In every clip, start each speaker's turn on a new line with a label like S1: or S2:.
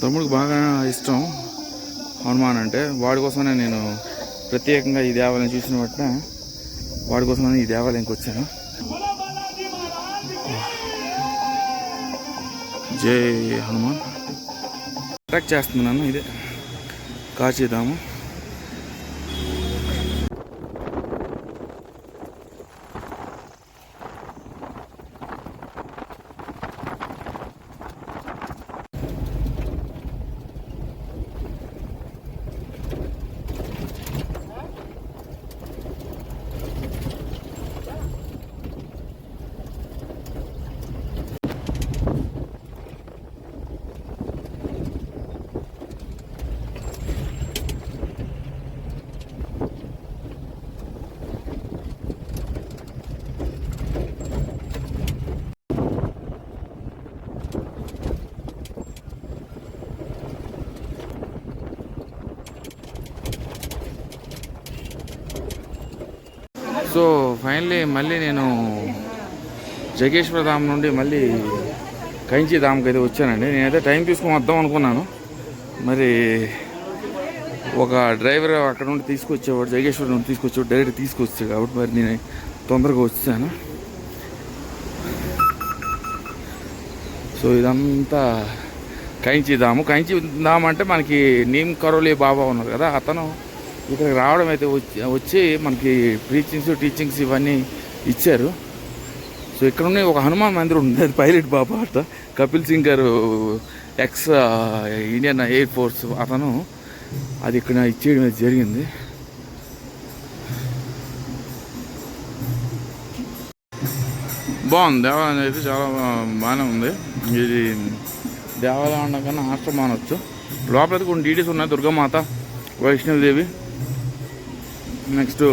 S1: తమ్ముడికి బాగా ఇష్టం హనుమాన్ అంటే. వాడి కోసమే నేను ప్రత్యేకంగా ఈ దేవాలయం చూసిన వెంటనే వాడి కోసమని ఈ దేవాలయంకి వచ్చాను. జై హనుమాన్. అటాక్ చేస్తున్నాను. ఇదే కాశీధాము. సో ఫైనలీ మళ్ళీ నేను జగేశ్వర ధామ్ నుండి మళ్ళీ కైంచి ధామ్కి అయితే వచ్చానండి. నేనైతే టైం తీసుకొని వద్దాం అనుకున్నాను. మరి ఒక డ్రైవర్ అక్కడ నుండి తీసుకొచ్చేవాడు, జగేశ్వరం నుండి తీసుకొచ్చేవాడు, డైరెక్ట్ తీసుకొచ్చాడు కాబట్టి మరి నేను తొందరగా వచ్చాను. సో ఇదంతా కైంచి ధాము. కైంచి ధామ్ అంటే మనకి నీమ్ కరోలి బాబా ఉన్నారు కదా, అతను ఇక్కడికి రావడం అయితే వచ్చి మనకి టీచింగ్స్ ఇవన్నీ ఇచ్చారు. సో ఇక్కడ ఉన్న ఒక హనుమాన్ మందిరం ఉంది, అది పైలట్ బాబా అట. కపిల్ సింగ్ గారు ఎక్స్ ఇండియన్ ఎయిర్ ఫోర్స్ అతను అది ఇక్కడ ఇచ్చేయడం జరిగింది. బాగుంది దేవాలయం అయితే, చాలా బాగానే ఉంది. ఇది దేవాలయం ఉండకన్నా ఆశ్రమం అనొచ్చు. లోపల కొన్ని డీటెయిల్స్ ఉన్నాయి. దుర్గామాత, వైష్ణవిదేవి, నెక్స్ట్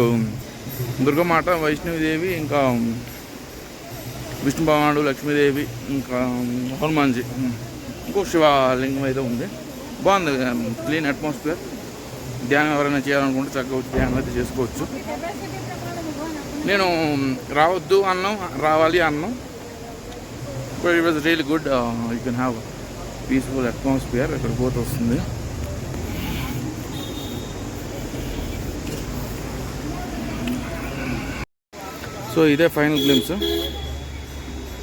S1: దుర్గామాత, వైష్ణవిదేవి, ఇంకా విష్ణు భగవానుడు, లక్ష్మీదేవి, ఇంకా హనుమాన్జీ, ఇంకో శివలింగం అయితే ఉంది. బాగుంది, క్లీన్ అట్మాస్ఫియర్. ధ్యానం ఎవరైనా చేయాలనుకుంటే చక్కగా వచ్చి ధ్యానం అయితే చేసుకోవచ్చు. నేను రావద్దు అన్నాం, రావాలి అన్నాం. But it was really good. You can have peaceful atmosphere. ఇక్కడ పోతే వస్తుంది. సో ఇదే ఫైనల్ గ్లిమ్స్.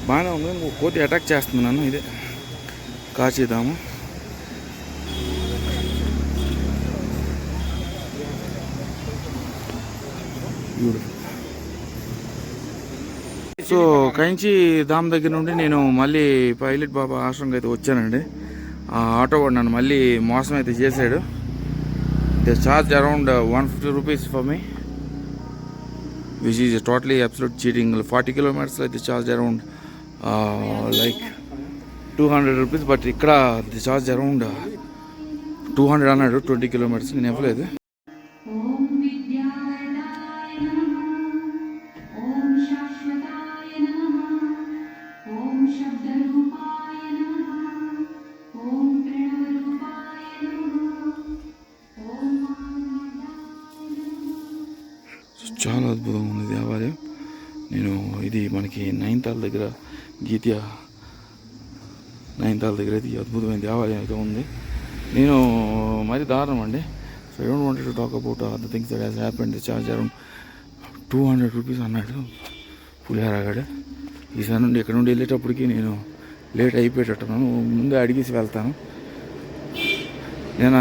S1: బాగానే ఉంది. కోతి అటాక్ చేస్తున్నాను. ఇదే కాశీధాము. సో కైంచి ధామ్ దగ్గర నుండి నేను మళ్ళీ పైలట్ బాబా ఆశ్రమంకి అయితే వచ్చానండి. ఆ ఆటో వాడు నన్ను మళ్ళీ మోసం అయితే చేశాడు. They charge around 150 rupees for me, which is totally absolute cheating. 40 kilometers they charge around like 200 rupees, but ikkada they charge around 200 అన్నాడు 20 kilometers. నేను ఇవ్వలేదు. చాలా అద్భుతంగా ఉంది దేవాలయం. నేను ఇది మనకి నైన్తాల్ దగ్గర, గీత్యా నైన్తాల్ దగ్గర అయితే ఈ అద్భుతమైన దేవాలయం అయితే ఉంది. నేను మరి దారుణం అండి. So I don't wanted to talk about the things that has happened. Charge around 200 rupees అన్నాడు పులిహారగాడు. ఈసారి నుండి ఇక్కడ నుండి వెళ్ళేటప్పటికి నేను లేట్ అయిపోయేటట్టున్నాను. ముందే అడిగేసి వెళ్తాను.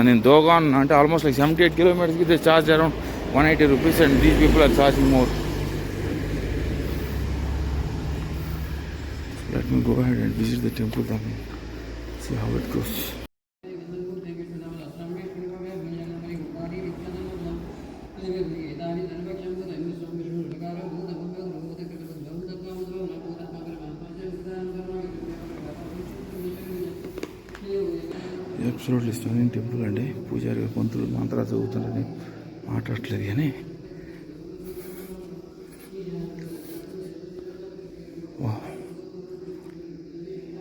S1: నేను దోగాన్ అంటే almost like 78 kilometers they charge around 180 rupees, and these people are charging more. Let me go ahead and visit the temple and see how it goes. Absolutely stunning temple అండి. పూజారి పంతులు మంత్రాలు చదువుతున్నారని మాట్లాడట్లేదు కానీ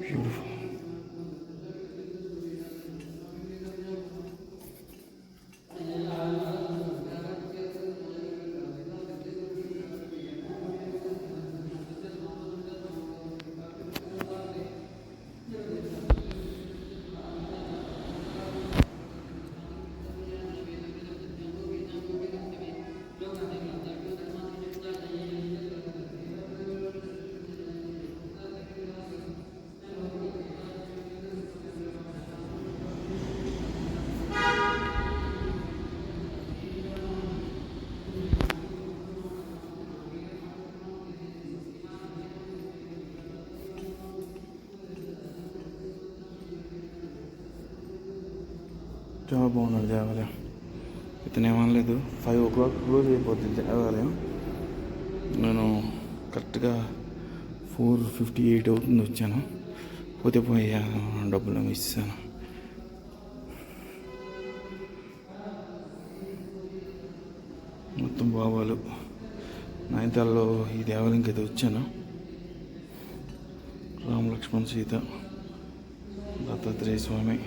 S1: బ్యూటిఫుల్. చాలా బాగున్నాడు దేవాలయం. ఇతను ఏమనలేదు, 5 o'clock క్లోజ్ అయిపోతుంది దేవాలయం. నేను కరెక్ట్గా 4:58 అవుతుంది వచ్చాను. పోతే పోయా డబ్బులు ఇస్తాను. మొత్తం బాబాలు నైనితాల్లో ఈ దేవాలయంకి అయితే వచ్చాను. రామ లక్ష్మణ్ సీత, దత్తాత్రేయ స్వామి,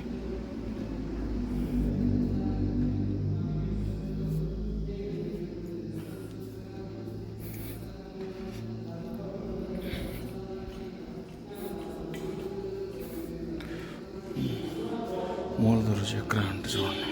S1: మూలధర చక్ర అంటే చూడండి.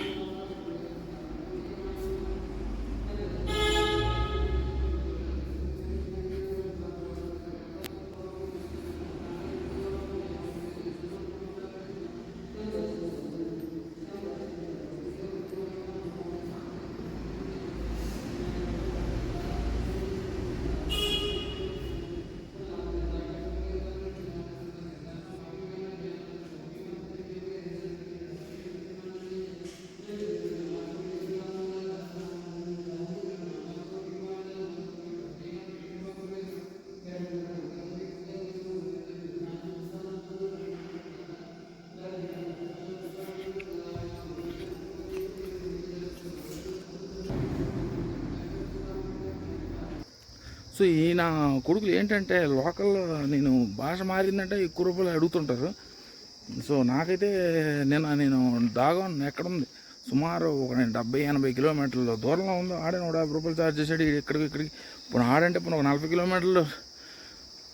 S1: సో ఈ నా కొడుకులు ఏంటంటే లోకల్ నేను భాష మారిందంటే ఎక్కువ రూపాయలు అడుగుతుంటారు. సో నాకైతే నేను దాగోన్ ఎక్కడుంది సుమారు ఒక 70-80 కిలోమీటర్ల దూరంలో ఉందో ఆడే 150 రూపాయలు ఛార్జ్ చేసాడు. ఇక్కడికి ఇప్పుడు ఆడంటే ఇప్పుడు ఒక 40 కిలోమీటర్లు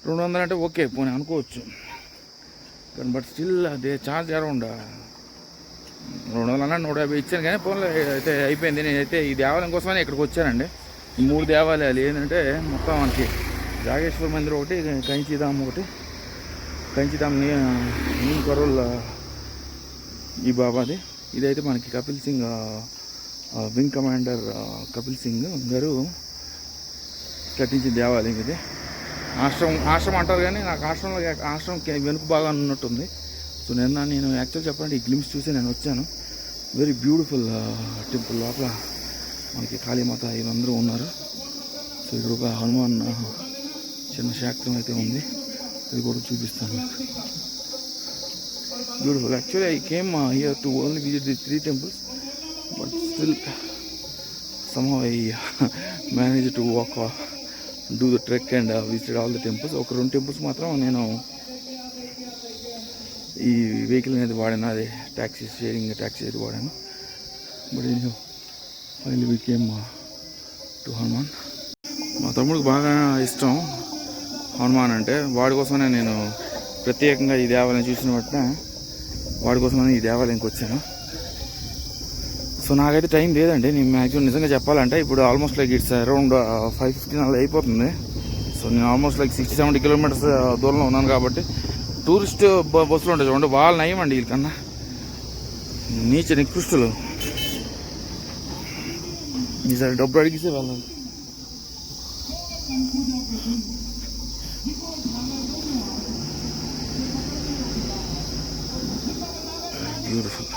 S1: 200 అంటే ఓకే పోనీ అనుకోవచ్చు. కానీ బట్ స్టిల్ అదే ఛార్జ్ అరౌండ్ 200 అన్నా 150 ఇచ్చాను. కానీ ఫోన్లో అయితే అయిపోయింది. నేనైతే ఈ దేవాలయం కోసమని ఇక్కడికి వచ్చానండి. ఈ 3 దేవాలయాలు ఏంటంటే మొత్తం మనకి జాగేశ్వర మందిర్ ఒకటి, కంచిధామ్ ఒకటి, కంచిధామ్ నీమ్ కరోల్ ఈ బాబాది. ఇదైతే మనకి కపిల్ సింగ్ వింగ్ కమాండర్ కపిల్ సింగ్ గారు కట్టించిన దేవాలయం ఇది. ఆశ్రమం అంటారు కానీ నాకు ఆశ్రమం వెనుక బాగా ఉన్నట్టుంది. సో నేను యాక్చువల్ చెప్పాలంటే ఈ గ్లిమ్స్ చూసి నేను వచ్చాను. Very beautiful temple. లోపల మనకి కాళీమాత వీళ్ళందరూ ఉన్నారు. సో ఇక్కడ ఒక హనుమాన్ చిన్న శాక్తం అయితే ఉంది, అది కూడా చూపిస్తాను మీకు. Beautiful. Actually I came here to only visit the 3 temples, but still somehow I managed to walk do the trek and visit all the temples. ఒక 2 temples మాత్రం నేను ఈ వెహికల్ అనేది వాడాను, అదే షేరింగ్ ట్యాక్సీ అయితే వాడాను. బట్ నేను finally we came to Hanuman. మా తమ్ముడికి బాగా ఇష్టం హనుమాన్ అంటే. వాడి కోసమే నేను ప్రత్యేకంగా ఈ దేవాలయం చూసిన బట్టిన వాడి కోసమని ఈ దేవాలయంకి వచ్చాను. సో నాకైతే టైం లేదండి. నేను మ్యాక్సిమం నిజంగా చెప్పాలంటే ఇప్పుడు ఆల్మోస్ట్ లైక్ ఇట్స్ అరౌండ్ 5:15 అలా అయిపోతుంది. సో నేను ఆల్మోస్ట్ లైక్ 60-70 కిలోమీటర్స్ దూరంలో ఉన్నాను కాబట్టి టూరిస్ట్ బస్సులు ఉంటాయి చూడండి, వాళ్ళు నయమండి వీళ్ళకన్నా. నీచ నికృష్టులు. ఈసారి డబ్బులు అడిగితే వెళ్ళాలి. బ్యూటిఫుల్.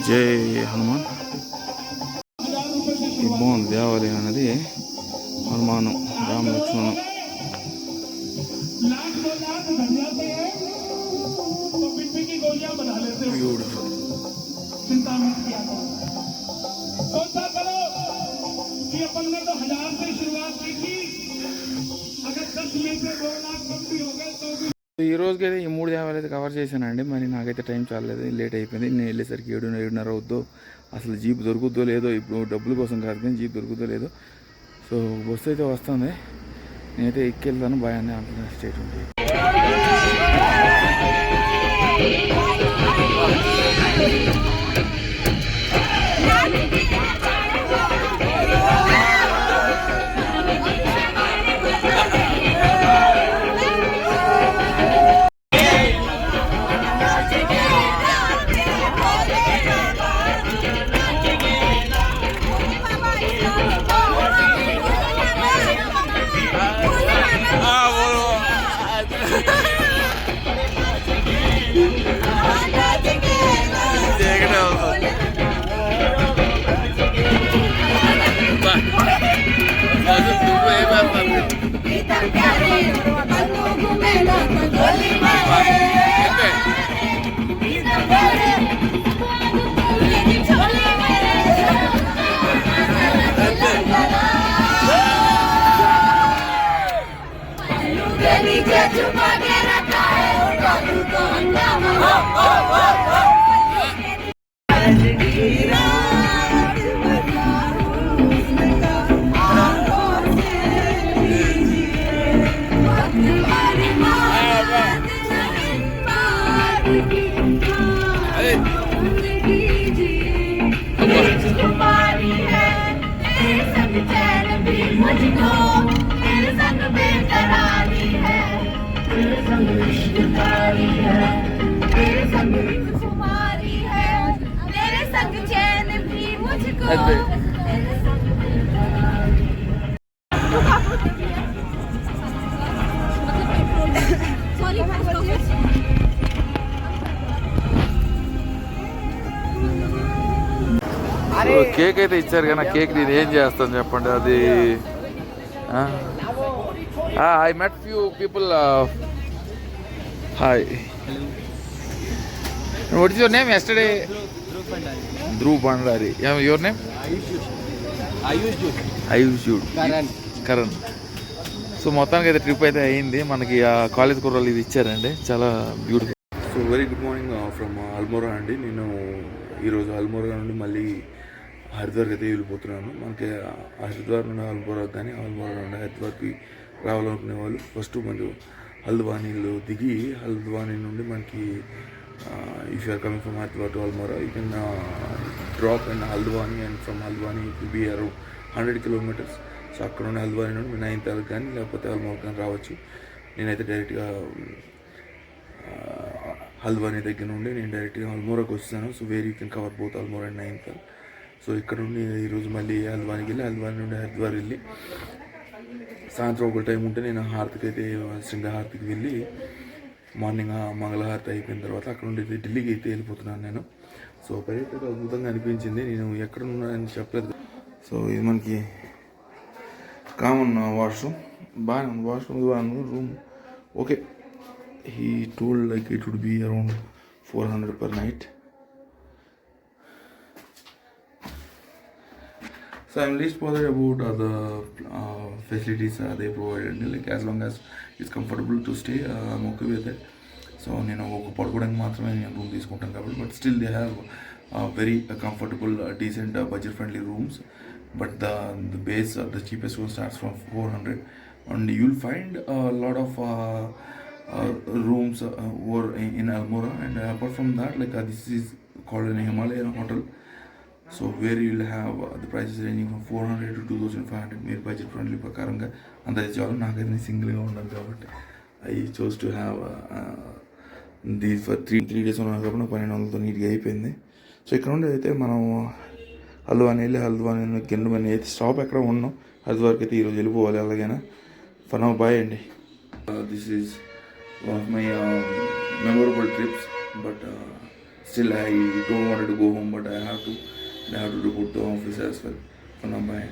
S1: జై హనుమాన్. ఈ బాగుంది దేవాలయం అనేది. హనుమాను, రామ లక్ష్మణం. బ్యూటిఫుల్. ఈ రోజుకైతే ఈ 3 దేవాలయాలు అయితే కవర్ చేశానండి. మరి నాకైతే టైం చాలలేదు, లేట్ అయిపోయింది. నేను వెళ్ళేసరికి 7-7:30 అవుద్దో. అసలు జీప్ దొరుకుద్దో లేదో, ఇప్పుడు డబ్బుల కోసం కాదు కానీ జీప్ దొరుకుద్దో లేదో. సో బస్సు అయితే వస్తుంది, నేనైతే ఎక్కెళ్తాను. బాయ్ అని అంటున్నాను. స్టేట్ ఉంది. కేక్ అయితే ఇచ్చారు కానీ కేక్ నేను ఏం చేస్తాను చెప్పండి. అది I met few people. Hi, what is your name? Yesterday Dhruv Bhandari. Your name? Ayush Jude. Karan. So మొత్తానికి అయితే ట్రిప్ అయితే అయ్యింది. మనకి ఆ కాలేజ్ కుర్రాలు ఇది ఇచ్చారండి, చాలా beautiful. So very good morning from Almora అండి. నేను ఈరోజు అల్మోరా నుండి మళ్ళీ హరిద్వార్కి అయితే వెళ్ళిపోతున్నాను. మనకి హరిద్వార్ నుండి అల్మోరా కానీ అల్మోరా నుండి హరిద్వార్కి రావాలనుకునే వాళ్ళు ఫస్ట్ మనకు హల్ద్వానీలో దిగి హల్ద్వానీ నుండి మనకి if you are coming from Haridwar to Almora you can drop and Haldwani and from Haldwani it will be around 100 kilometers. So అక్కడ నుండి హల్ద్వానీ నుండి 9th తారీఖు కానీ లేకపోతే అల్మోరా కానీ రావచ్చు. నేనైతే డైరెక్ట్గా హల్ద్వానీ దగ్గర నుండి నేను డైరెక్ట్గా అల్మోరాకి వస్తాను. So where you can cover both Almora and 9th. So ఇక్కడ నుండి ఈరోజు మళ్ళీ హల్ద్వానీకి వెళ్ళి హల్ద్వానీ నుండి హరిద్వార్ వెళ్ళి సాయంత్రం ఒక టైం ఉంటే నేను హారతికి అయితే శృంగహారతికి వెళ్ళి మార్నింగ్ మంగళహారతి అయిపోయిన తర్వాత అక్కడ నుండి ఢిల్లీకి అయితే వెళ్ళిపోతున్నాను నేను. సో పర్యటన అద్భుతంగా అనిపించింది. నేను ఎక్కడ ఉన్నానని చెప్పలేదు. సో ఇది మనకి కామన్ వాష్రూమ్, బాగానే ఉంది. వాష్రూమ్ బాగుంది. Room okay. He told like it would be around 400 per night. So I'm least bothered about the facilities they provided. Like as long as it's comfortable to stay, I'm okay with it. So నేను ఒక పడుకోవడానికి మాత్రమే నేను room తీసుకుంటాను కాబట్టి, but still they have very comfortable decent budget friendly rooms. But the base the cheapest one starts from 400 and you'll find a lot of rooms over in Almora. And apart from that, like this is called an Himalayan hotel. So where you'll have the prices ranging from 400 to 2500. మీరు budget friendly ప్రకారంగా అంతే చాలు. నాకైతే సింగిల్గా ఉన్నాను కాబట్టి I chose to have these for three days ఉన్నాను కాబట్టి నాకు 1200తో నీట్గా అయిపోయింది. సో ఇక్కడ నుండి అయితే మనం హల్ద్వానీ వెళ్ళి హల్ద్వానీ కిందమని అయితే స్టాప్ ఎక్కడ ఉన్నాం. హరిద్వార్కి అయితే ఈరోజు వెళ్ళిపోవాలి అలాగైనా. ఫర్ నౌ బాయ్ అండి. This is one of my memorable trips. But still I don't want to go home, but I have to report to the office as well. For now, bye.